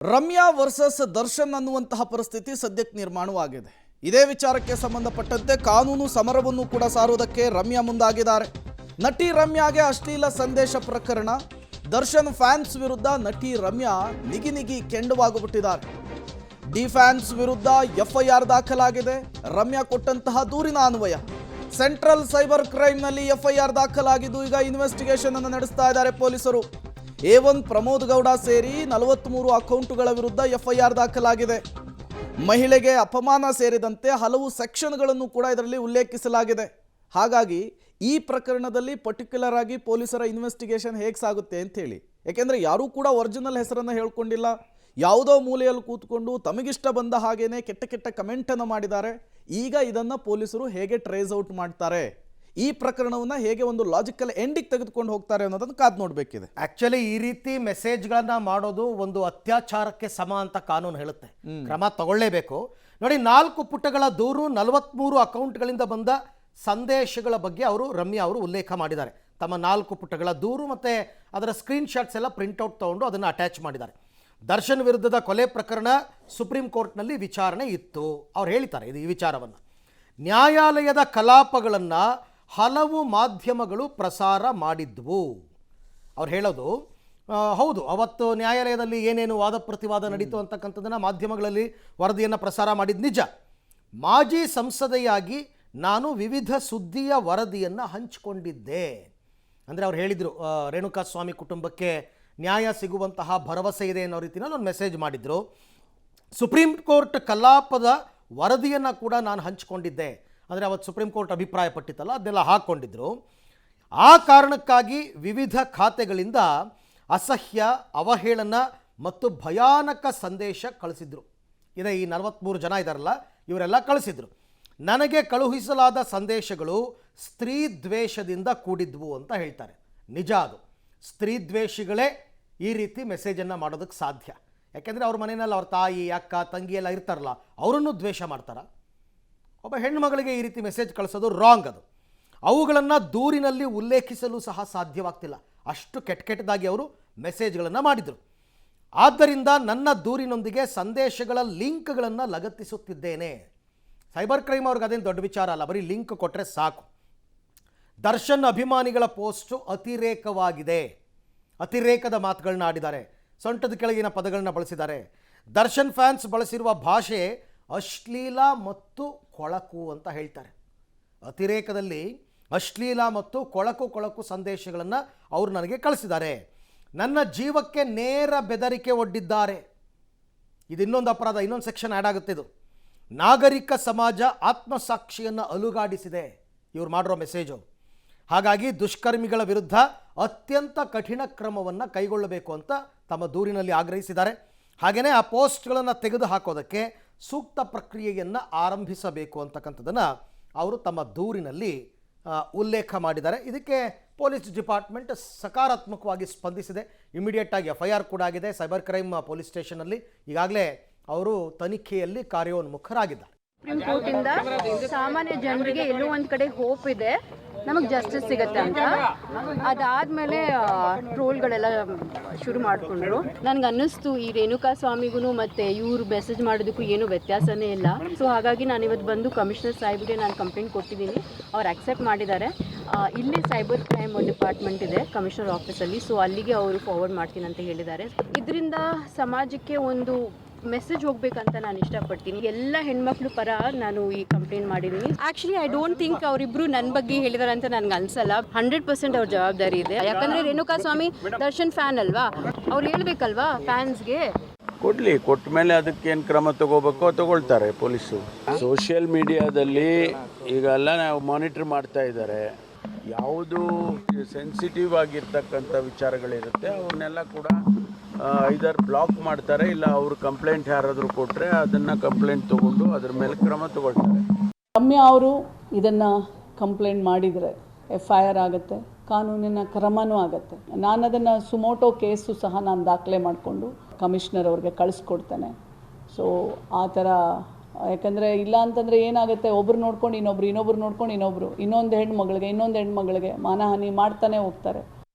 Ramya versus Darshan ಅನ್ನುವಂತಹ ಪರಿಸ್ಥಿತಿ ಸದ್ಯಕ್ಕೆ ನಿರ್ಮಾಣವಾಗಿದೆ. ಇದೇ ವಿಚಾರಕ್ಕೆ ಸಂಬಂಧಪಟ್ಟಂತೆ ಕಾನೂನು ಸಮರವನ್ನು ಕೂಡ ಸಾರುವುದಕ್ಕೆ ರಮ್ಯಾ ಮುಂದಾಗಿದ್ದಾರೆ. ನಟಿ ರಮ್ಯಾಗೆ ಅಶ್ಲೀಲ ಸಂದೇಶ ಪ್ರಕರಣ, ದರ್ಶನ್ ಫ್ಯಾನ್ಸ್ ವಿರುದ್ಧ ನಟಿ ರಮ್ಯಾ ನಿಗಿ ಕೆಂಡವಾಗುಬಿಟ್ಟಿದ್ದಾರೆ. ಡಿ ಫ್ಯಾನ್ಸ್ ವಿರುದ್ಧ ಎಫ್ಐಆರ್ ದಾಖಲಾಗಿದೆ. ರಮ್ಯಾ ಕೊಟ್ಟಂತಹ ದೂರಿನ ಅನ್ವಯ ಸೆಂಟ್ರಲ್ ಸೈಬರ್ ಕ್ರೈಮ್ನಲ್ಲಿ ಎಫ್ಐಆರ್ ದಾಖಲಾಗಿದ್ದು ಈಗ ಇನ್ವೆಸ್ಟಿಗೇಷನ್ ಅನ್ನು ನಡೆಸ್ತಾ ಇದ್ದಾರೆ ಪೊಲೀಸರು. A1 ಪ್ರಮೋದ್ ಗೌಡ ಸೇರಿ 43 ಅಕೌಂಟುಗಳ ವಿರುದ್ಧ ಎಫ್ಐಆರ್ ದಾಖಲಾಗಿದೆ. ಮಹಿಳೆಗೆ ಅಪಮಾನ ಸೇರಿದಂತೆ ಹಲವು ಸೆಕ್ಷನ್ಗಳನ್ನು ಕೂಡ ಇದರಲ್ಲಿ ಉಲ್ಲೇಖಿಸಲಾಗಿದೆ. ಹಾಗಾಗಿ ಈ ಪ್ರಕರಣದಲ್ಲಿ ಪರ್ಟಿಕ್ಯುಲರ್ ಆಗಿ ಪೊಲೀಸರ ಇನ್ವೆಸ್ಟಿಗೇಷನ್ ಹೇಗೆ ಸಾಗುತ್ತೆ ಅಂತ ಹೇಳಿ, ಯಾಕೆಂದರೆ ಯಾರೂ ಕೂಡ ಒರಿಜಿನಲ್ ಹೆಸರನ್ನು ಹೇಳ್ಕೊಂಡಿಲ್ಲ. ಯಾವುದೋ ಮೂಲೆಯಲ್ಲಿ ಕೂತ್ಕೊಂಡು ತಮಗಿಷ್ಟ ಬಂದ ಹಾಗೇನೆ ಕೆಟ್ಟ ಕಮೆಂಟನ್ನು ಮಾಡಿದ್ದಾರೆ. ಈಗ ಇದನ್ನು ಪೊಲೀಸರು ಹೇಗೆ ಟ್ರೇಸ್ ಔಟ್ ಮಾಡ್ತಾರೆ, ಈ ಪ್ರಕರಣವನ್ನು ಹೇಗೆ ಒಂದು ಲಾಜಿಕಲ್ ಎಂಡಿಗೆ ತೆಗೆದುಕೊಂಡು ಹೋಗ್ತಾರೆ ಅನ್ನೋದನ್ನು ಕಾದು ನೋಡಬೇಕಿದೆ. ಆಕ್ಚುಲಿ ಈ ರೀತಿ ಮೆಸೇಜ್ಗಳನ್ನ ಮಾಡೋದು ಒಂದು ಅತ್ಯಾಚಾರಕ್ಕೆ ಸಮ ಅಂತ ಕಾನೂನು ಹೇಳುತ್ತೆ. ಕ್ರಮ ತಗೊಳ್ಳೇಬೇಕು. ನೋಡಿ, 4 ಪುಟಗಳ ದೂರು, 43 ಅಕೌಂಟ್ಗಳಿಂದ ಬಂದ ಸಂದೇಶಗಳ ಬಗ್ಗೆ ರಮ್ಯಾ ಅವರು ಉಲ್ಲೇಖ ಮಾಡಿದ್ದಾರೆ. ತಮ್ಮ 4 ಪುಟಗಳ ದೂರು ಮತ್ತು ಅದರ ಸ್ಕ್ರೀನ್ಶಾಟ್ಸ್ ಎಲ್ಲ ಪ್ರಿಂಟ್ಔಟ್ ತಗೊಂಡು ಅದನ್ನು ಅಟ್ಯಾಚ್ ಮಾಡಿದ್ದಾರೆ. ದರ್ಶನ್ ವಿರುದ್ಧದ ಕೊಲೆ ಪ್ರಕರಣ ಸುಪ್ರೀಂ ಕೋರ್ಟ್ನಲ್ಲಿ ವಿಚಾರಣೆ ಇತ್ತು. ಅವ್ರು ಹೇಳ್ತಾರೆ ಈ ವಿಚಾರವನ್ನು. ನ್ಯಾಯಾಲಯದ ಕಲಾಪಗಳನ್ನು ಹಲವು ಮಾಧ್ಯಮಗಳು ಪ್ರಸಾರ ಮಾಡಿದ್ವು. ಅವ್ರು ಹೇಳೋದು ಹೌದು, ಅವತ್ತು ನ್ಯಾಯಾಲಯದಲ್ಲಿ ಏನೇನು ವಾದ ಪ್ರತಿವಾದ ನಡೀತು ಅಂತಕ್ಕಂಥದ್ದನ್ನು ಮಾಧ್ಯಮಗಳಲ್ಲಿ ವರದಿಯನ್ನು ಪ್ರಸಾರ ಮಾಡಿದ್ದು ನಿಜ. ಮಾಜಿ ಸಂಸದೆಯಾಗಿ ನಾನು ವಿವಿಧ ಸುದ್ದಿಯ ವರದಿಯನ್ನು ಹಂಚಿಕೊಂಡಿದ್ದೆ ಅಂದರೆ ಅವ್ರು ಹೇಳಿದರು, ರೇಣುಕಾಸ್ವಾಮಿ ಕುಟುಂಬಕ್ಕೆ ನ್ಯಾಯ ಸಿಗುವಂತಹ ಭರವಸೆ ಇದೆ ಅನ್ನೋ ರೀತಿಯಲ್ಲಿ ಒಂದು ಮೆಸೇಜ್ ಮಾಡಿದರು. ಸುಪ್ರೀಂ ಕೋರ್ಟ್ ಕಲಾಪದ ವರದಿಯನ್ನು ಕೂಡ ನಾನು ಹಂಚಿಕೊಂಡಿದ್ದೆ ಅಂದರೆ ಅವತ್ತು ಸುಪ್ರೀಂ ಕೋರ್ಟ್ ಅಭಿಪ್ರಾಯ ಪಟ್ಟಿತ್ತಲ್ಲ, ಅದನ್ನೆಲ್ಲ ಹಾಕ್ಕೊಂಡಿದ್ರು. ಆ ಕಾರಣಕ್ಕಾಗಿ ವಿವಿಧ ಖಾತೆಗಳಿಂದ ಅಸಹ್ಯ, ಅವಹೇಳನ ಮತ್ತು ಭಯಾನಕ ಸಂದೇಶ ಕಳಿಸಿದ್ರು. ಇದೇ ಈ 43 ಜನ ಇದ್ದಾರಲ್ಲ, ಇವರೆಲ್ಲ ಕಳಿಸಿದ್ರು. ನನಗೆ ಕಳುಹಿಸಲಾದ ಸಂದೇಶಗಳು ಸ್ತ್ರೀ ದ್ವೇಷದಿಂದ ಕೂಡಿದ್ವು ಅಂತ ಹೇಳ್ತಾರೆ. ನಿಜ, ಅದು ಸ್ತ್ರೀ ದ್ವೇಷಿಗಳೇ ಈ ರೀತಿ ಮೆಸೇಜನ್ನು ಮಾಡೋದಕ್ಕೆ ಸಾಧ್ಯ. ಯಾಕೆಂದರೆ ಅವ್ರ ಮನೆಯಲ್ಲಿ ಅವ್ರ ತಾಯಿ, ಅಕ್ಕ, ತಂಗಿ ಎಲ್ಲ ಇರ್ತಾರಲ್ಲ, ಅವರನ್ನು ದ್ವೇಷ ಮಾಡ್ತಾರೆ. ಒಬ್ಬ ಹೆಣ್ಣುಮಗಳಿಗೆ ಈ ರೀತಿ ಮೆಸೇಜ್ ಕಳಿಸೋದು ರಾಂಗ್. ಅದು ಅವುಗಳನ್ನು ದೂರಿನಲ್ಲಿ ಉಲ್ಲೇಖಿಸಲು ಸಹ ಸಾಧ್ಯವಾಗ್ತಿಲ್ಲ, ಅಷ್ಟು ಕೆಟ್ಟದಾಗಿ ಅವರು ಮೆಸೇಜ್ಗಳನ್ನು ಮಾಡಿದರು. ಆದ್ದರಿಂದ ನನ್ನ ದೂರಿನೊಂದಿಗೆ ಸಂದೇಶಗಳ ಲಿಂಕ್ಗಳನ್ನು ಲಗತ್ತಿಸುತ್ತಿದ್ದೇನೆ. ಸೈಬರ್ ಕ್ರೈಮ್ ಅವ್ರಿಗೆ ಅದೇನು ದೊಡ್ಡ ವಿಚಾರ ಅಲ್ಲ, ಬರೀ ಲಿಂಕ್ ಕೊಟ್ಟರೆ ಸಾಕು. ದರ್ಶನ್ ಅಭಿಮಾನಿಗಳ ಪೋಸ್ಟು ಅತಿರೇಕವಾಗಿದೆ, ಅತಿರೇಕದ ಮಾತುಗಳನ್ನ ಆಡಿದ್ದಾರೆ, ಸೊಂಟದ ಕೆಳಗಿನ ಪದಗಳನ್ನ ಬಳಸಿದ್ದಾರೆ. ದರ್ಶನ್ ಫ್ಯಾನ್ಸ್ ಬಳಸಿರುವ ಭಾಷೆ ಅಶ್ಲೀಲ ಮತ್ತು ಕೊಳಕು ಅಂತ ಹೇಳ್ತಾರೆ. ಅತಿರೇಕದಲ್ಲಿ ಅಶ್ಲೀಲ ಮತ್ತು ಕೊಳಕು ಸಂದೇಶಗಳನ್ನು ಅವರು ನನಗೆ ಕಳಿಸಿದ್ದಾರೆ. ನನ್ನ ಜೀವಕ್ಕೆ ನೇರ ಬೆದರಿಕೆ ಒಡ್ಡಿದ್ದಾರೆ. ಇದು ಇನ್ನೊಂದು ಅಪರಾಧ, ಇನ್ನೊಂದು ಸೆಕ್ಷನ್ ಆ್ಯಡ್ ಆಗುತ್ತೆ. ಇದು ನಾಗರಿಕ ಸಮಾಜ ಆತ್ಮಸಾಕ್ಷಿಯನ್ನು ಅಲುಗಾಡಿಸಿದೆ ಇವ್ರು ಮಾಡಿರೋ ಮೆಸೇಜು. ಹಾಗಾಗಿ ದುಷ್ಕರ್ಮಿಗಳ ವಿರುದ್ಧ ಅತ್ಯಂತ ಕಠಿಣ ಕ್ರಮವನ್ನು ಕೈಗೊಳ್ಳಬೇಕು ಅಂತ ತಮ್ಮ ದೂರಿನಲ್ಲಿ ಆಗ್ರಹಿಸಿದ್ದಾರೆ. ಹಾಗೆಯೇ ಆ ಪೋಸ್ಟ್ಗಳನ್ನು ತೆಗೆದು ಹಾಕೋದಕ್ಕೆ ಸೂಕ್ತ ಪ್ರಕ್ರಿಯೆಯನ್ನು ಆರಂಭಿಸಬೇಕು ಅಂತಕ್ಕಂಥದ್ದನ್ನು ಅವರು ತಮ್ಮ ದೂರಿನಲ್ಲಿ ಉಲ್ಲೇಖ ಮಾಡಿದ್ದಾರೆ. ಇದಕ್ಕೆ ಪೊಲೀಸ್ ಡಿಪಾರ್ಟ್ಮೆಂಟ್ ಸಕಾರಾತ್ಮಕವಾಗಿ ಸ್ಪಂದಿಸಿದೆ. ಇಮಿಡಿಯೇಟಾಗಿ FIR ಕೂಡ ಆಗಿದೆ. ಸೈಬರ್ ಕ್ರೈಮ್ ಪೊಲೀಸ್ ಸ್ಟೇಷನ್ನಲ್ಲಿ ಈಗಾಗಲೇ ಅವರು ತನಿಖೆಯಲ್ಲಿ ಕಾರ್ಯೋನ್ಮುಖರಾಗಿದ್ದಾರೆ. ಸುಪ್ರೀಂ ಕೋರ್ಟಿಂದ ಸಾಮಾನ್ಯ ಜನರಿಗೆ ಎಲ್ಲೋ ಒಂದು ಕಡೆ ಹೋಪ್ ಇದೆ, ನಮಗೆ ಜಸ್ಟಿಸ್ ಸಿಗುತ್ತೆ ಅಂತ. ಅದಾದಮೇಲೆ ಟ್ರೋಲ್ಗಳೆಲ್ಲ ಶುರು ಮಾಡಿಕೊಂಡ್ರು. ನನಗೆ ಅನ್ನಿಸ್ತು ಈ ರೇಣುಕಾ ಸ್ವಾಮಿಗೂ ಮತ್ತು ಇವ್ರು ಮೆಸೇಜ್ ಮಾಡೋದಕ್ಕೂ ಏನೂ ವ್ಯತ್ಯಾಸನೇ ಇಲ್ಲ. ಸೊ ಹಾಗಾಗಿ ನಾನು ಇವತ್ತು ಬಂದು ಕಮಿಷನರ್ ಸಾಹೇಬ್ಗೆ ನಾನು ಕಂಪ್ಲೇಂಟ್ ಕೊಟ್ಟಿದ್ದೀನಿ. ಅವ್ರು ಆಕ್ಸೆಪ್ಟ್ ಮಾಡಿದ್ದಾರೆ. ಇಲ್ಲಿ ಸೈಬರ್ ಕ್ರೈಮ್ ಡಿಪಾರ್ಟ್ಮೆಂಟ್ ಇದೆ ಕಮಿಷನರ್ ಆಫೀಸಲ್ಲಿ, ಸೊ ಅಲ್ಲಿಗೆ ಅವರು ಫಾರ್ವರ್ಡ್ ಮಾಡ್ತೀನಿ ಅಂತ ಹೇಳಿದ್ದಾರೆ. ಇದರಿಂದ ಸಮಾಜಕ್ಕೆ ಒಂದು ಮೆಸೇಜ್ ಹೋಗ್ಬೇಕಂತ ನಾನು ಇಷ್ಟಪಡ್ತೀನಿ. ಎಲ್ಲ ಹೆಣ್ಮಕ್ಳು ಪರ ನಾನು ಈ ಕಂಪ್ಲೇಂಟ್ ಮಾಡಿದ್ದೀನಿ. ಆ್ಯಕ್ಚುಲಿ ಐ ಡೋಂಟ್ ಥಿಂಕ್ ಅವರಿಬ್ಬರು ನನ್ನ ಬಗ್ಗೆ ಹೇಳಿದಾರೆ ಅಂತ ನನಗೆ ಅನ್ಸಲ್ಲ. 100% ಅವ್ರ ಜವಾಬ್ದಾರಿ ಇದೆ. ಯಾಕಂದರೆ ರೇಣುಕಾ ಸ್ವಾಮಿ ದರ್ಶನ್ ಫ್ಯಾನ್ ಅಲ್ವಾ, ಅವ್ರು ಹೇಳ್ಬೇಕಲ್ವಾ ಫ್ಯಾನ್ಸ್ಗೆ. ಕೊಟ್ಟ ಮೇಲೆ ಅದಕ್ಕೇನು ಕ್ರಮ ತಗೋಬೇಕೋ ತಗೊಳ್ತಾರೆ ಪೊಲೀಸು. ಸೋಷಿಯಲ್ ಮೀಡಿಯಾದಲ್ಲಿ ಈಗೆಲ್ಲ ನಾವು ಮಾನಿಟರ್ ಮಾಡ್ತಾ ಇದ್ದಾರೆ. ಯಾವುದು ಸೆನ್ಸಿಟಿವ್ ಆಗಿರ್ತಕ್ಕಂಥ ವಿಚಾರಗಳಿರುತ್ತೆ ಅವನ್ನೆಲ್ಲ ಕೂಡ ಐದರ್ ಬ್ಲಾಕ್ ಮಾಡ್ತಾರೆ, ಇಲ್ಲ ಅವರು ಕಂಪ್ಲೇಂಟ್ ಯಾರಾದರೂ ಕೊಟ್ಟರೆ ಅದನ್ನು ಕಂಪ್ಲೇಂಟ್ ತೊಗೊಂಡು ಅದ್ರ ಮೇಲೆ ಕ್ರಮ ತಗೊಳ್ತಾರೆ. ರಮ್ಯಾ ಅವರು ಇದನ್ನು ಕಂಪ್ಲೇಂಟ್ ಮಾಡಿದರೆ FIR ಆಗುತ್ತೆ, ಕಾನೂನಿನ ಕ್ರಮವೂ ಆಗುತ್ತೆ. ನಾನು ಅದನ್ನು ಸುಮೋಟೋ ಕೇಸು ಸಹ ನಾನು ದಾಖಲೆ ಮಾಡಿಕೊಂಡು ಕಮಿಷನರ್ ಅವ್ರಿಗೆ ಕಳಿಸ್ಕೊಡ್ತೇನೆ. ಸೊ ಆ ಥರ, ಯಾಕಂದರೆ ಇಲ್ಲ ಅಂತಂದರೆ ಏನಾಗುತ್ತೆ, ಒಬ್ರು ನೋಡ್ಕೊಂಡು ಇನ್ನೊಬ್ರು, ಇನ್ನೊಬ್ರು ನೋಡ್ಕೊಂಡು ಇನ್ನೊಂದು ಹೆಣ್ಮಗಳಿಗೆ ಮಾನಹಾನಿ ಮಾಡ್ತಾನೆ ಹೋಗ್ತಾರೆ.